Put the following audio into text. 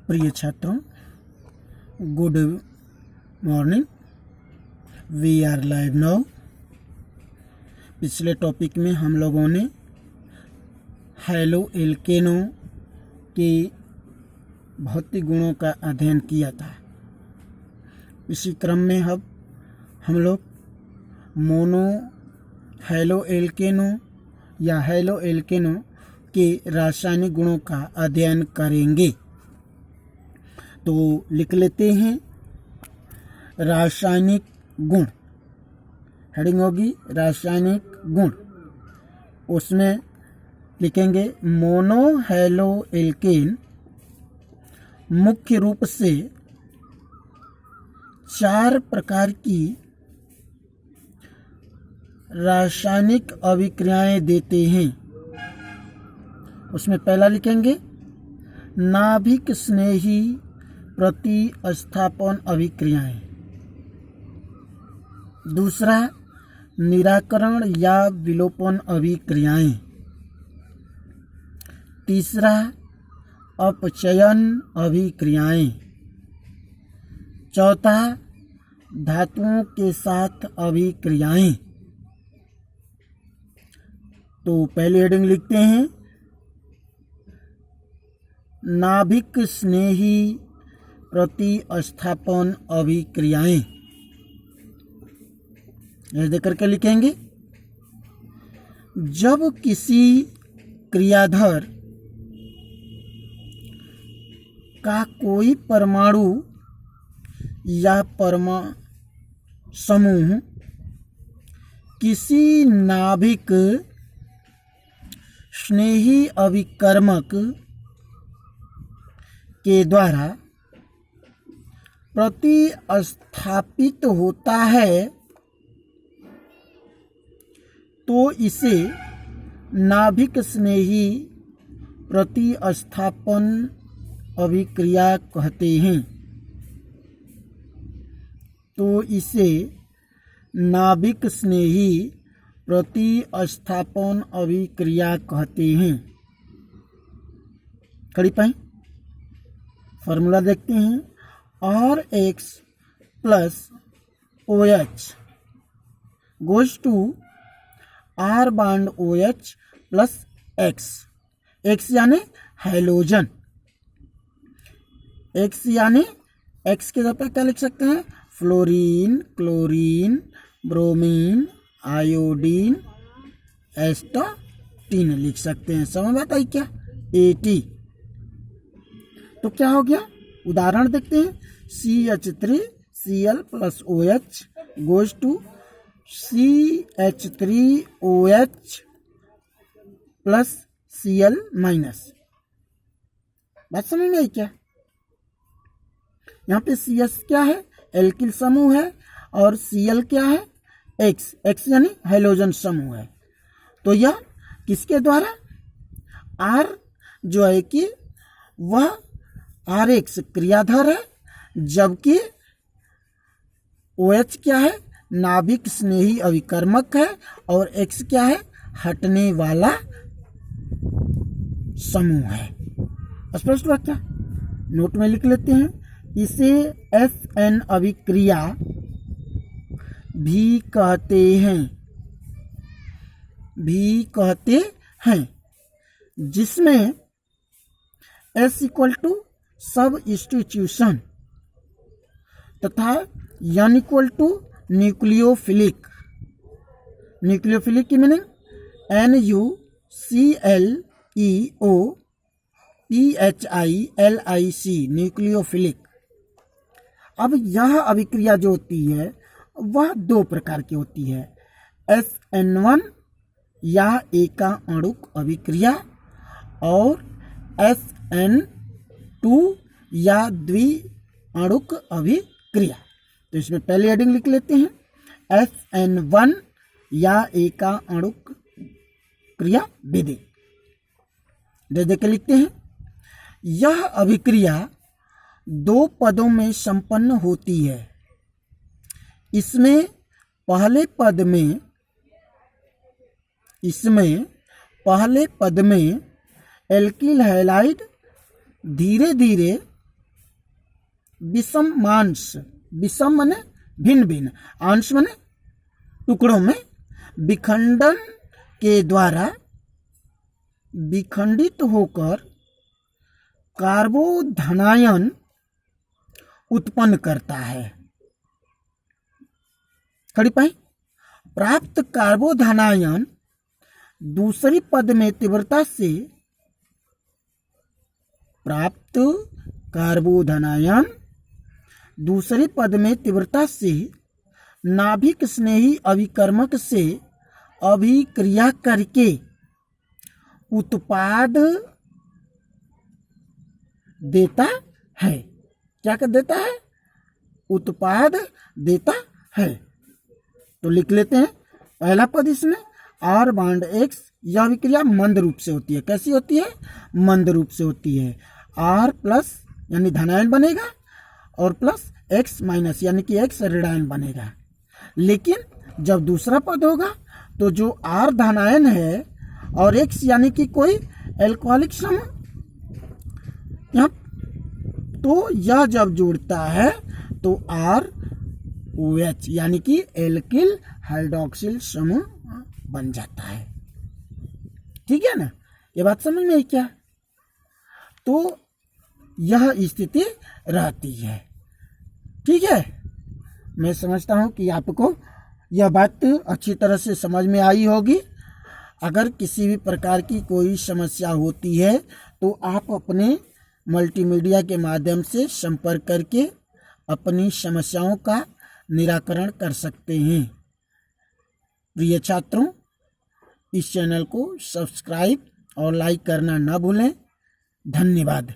प्रिय छात्रों, good morning. We are live now. पिछले टॉपिक में हम लोगों ने हैलो एल्केनो के भौतिक गुणों का अध्ययन किया था। इसी क्रम में अब हम लोग मोनो हैलो एल्केनो या हैलो एल्केनो के रासायनिक गुणों का अध्ययन करेंगे। तो लिख लेते हैं रासायनिक गुण। हेडिंग होगी रासायनिक गुण। उसमें लिखेंगे मोनो हैलो एल्केन मुख्य रूप से 4 प्रकार की रासायनिक अभिक्रियाएं देते हैं। उसमें पहला लिखेंगे नाभिक स्नेही प्रतिस्थापन अभिक्रियाएं। दूसरा निराकरण या विलोपन अभिक्रियाएं। तीसरा अपचयन अभिक्रियाएं। चौथा धातुओं के साथ अभिक्रियाएं। तो पहली हेडिंग लिखते हैं नाभिक स्नेही प्रतिस्थापन अभिक्रियाएं। ऐसे देख करके लिखेंगे जब किसी क्रियाधार का कोई परमाणु या परमाणु समूह किसी नाभिक स्नेही अभिकर्मक के द्वारा प्रतिस्थापित होता है तो इसे नाभिक स्नेही प्रतिस्थापन अभिक्रिया कहते हैं। तो इसे नाभिक स्नेही प्रतिस्थापन अभिक्रिया कहते हैं। खड़ी पाई फॉर्मूला देखते हैं। RH plus OH goes to R bond OH plus X। X यानी हैलोजन। X यानी X के जगह पे क्या लिख सकते हैं? Fluorine, chlorine, bromine, iodine, astatine लिख सकते हैं। समझ में आता है क्या? AT। तो क्या हो गया? उदाहरण देखते हैं। CH3Cl plus OH goes to CH3OH plus Cl minus। बात समझ में आई क्या? यहाँ पे CS क्या है? एल्किल समूह है। और Cl क्या है? X यानी हैलोजन समूह है। तो यह किसके द्वारा? R जो है कि वह RH क्रियाधार है, जबकि OH क्या है? नाभिक स्नेही अभिकर्मक है। और X क्या है? हटने वाला समूह है। स्पष्ट बात क्या? नोट में लिख लेते हैं। इसे SN अभिक्रिया भी कहते हैं, जिसमें S इक्वल टू सबस्टिट्यूशन तथा N इक्वल टू न्यूक्लियोफिलिक की मीनिंग NuClEOPHILIC न्यूक्लियोफिलिक। अब यह अभिक्रिया जो होती है वह 2 प्रकार की होती है। SN1 या एका अणुक अभिक्रिया और SN2 या द्विअणुक अभिक्रिया। तो इसमें पहली हेडिंग लिख लेते हैं SN1 या एका अणुक क्रिया विधि। दे के लिखते हैं यह अभिक्रिया 2 पदों में संपन्न होती है। इसमें पहले पद में एल्किल हैलाइड धीरे धीरे विषमांश, विषम माने भिन्न भिन्न, अंश माने टुकड़ों में, विखंडन के द्वारा विखंडित होकर कार्बोधनायन उत्पन्न करता है। खड़ी पाई, प्राप्त कार्बोधनायन दूसरी पद में तीव्रता से, प्राप्त कार्बोधनायन दूसरी पद में तीव्रता से नाभिक स्नेही अभिकर्मक से अभिक्रिया करके उत्पाद देता है। क्या कर देता है? उत्पाद देता है। तो लिख लेते हैं पहला पद इसमें, R बॉन्ड X, यह अभिक्रिया मंद रूप से होती है। कैसी होती है? मंद रूप से होती है। R प्लस यानी धनायन बनेगा और प्लस X माइनस यानी कि X ऋणायन बनेगा। लेकिन जब दूसरा पद होगा तो जो R धनायन है और X यानी कि कोई एल्कोहलिक समूह, यहाँ तो यह जब जुड़ता है तो ROH यानी कि एल्किल हाइड्रोक्सिल समूह बन जाता है। ठीक है ना, ये बात समझ में आई क्या? तो यह स्थिति रहती है। ठीक है, मैं समझता हूं कि आपको यह बात अच्छी तरह से समझ में आई होगी। अगर किसी भी प्रकार की कोई समस्या होती है तो आप अपने मल्टीमीडिया के माध्यम से संपर्क करके अपनी समस्याओं का निराकरण कर सकते हैं। प्रिय छात्रों, इस चैनल को सब्सक्राइब और लाइक करना न भूलें। धन्यवाद।